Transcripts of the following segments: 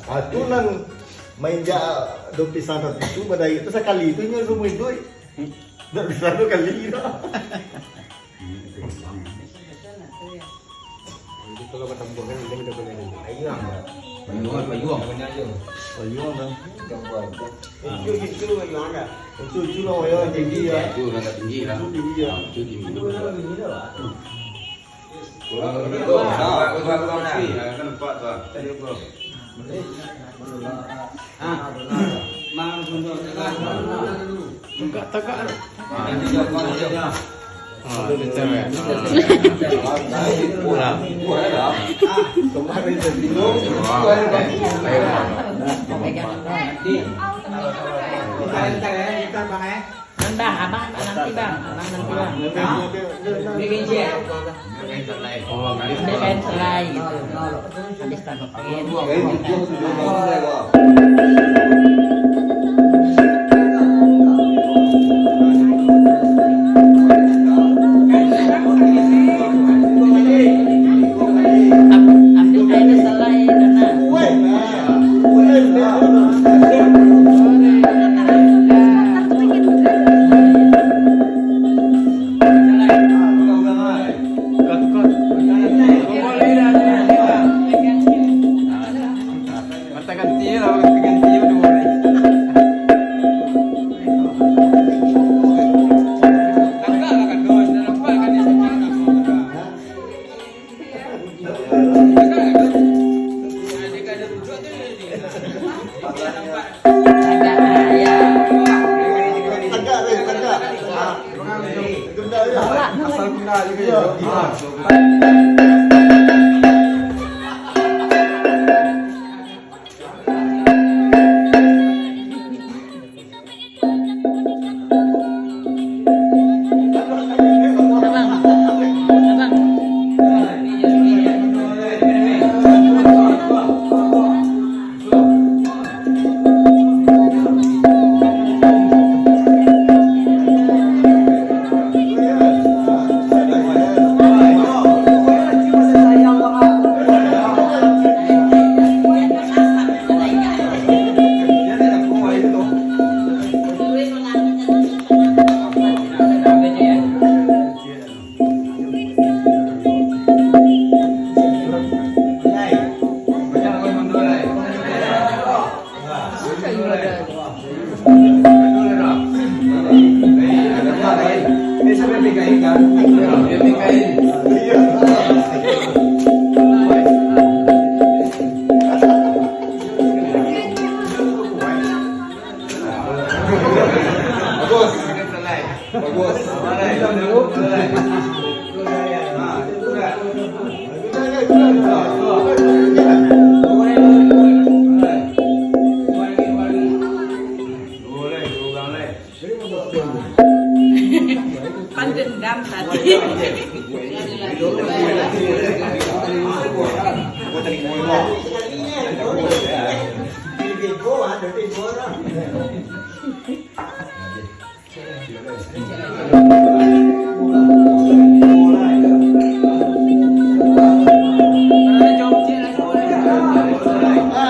Atunan main ja 21 itu badai itu sekali itu nya semua duit. Enggak bisa dua kali dah. Kalau ketemu kan kita boleh ayam. Payung dah. Itu ayam dah. Itu lah ayam tinggi ya. Itu tinggi lah. Itu tinggi ya. Itu tinggi. Itu tinggi dah. Kan empat tuh. Tadi apa? Mang sundul. Tegak. Ini jawab. Ada cewek. Pulang. Kemarin sebelum. Bang, abang nanti bang. Bikin share. Dia kain selai gitu. Habis tanggapin.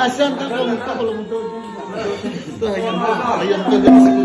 Asam tak kalau muka kalau muka itu ayam ayam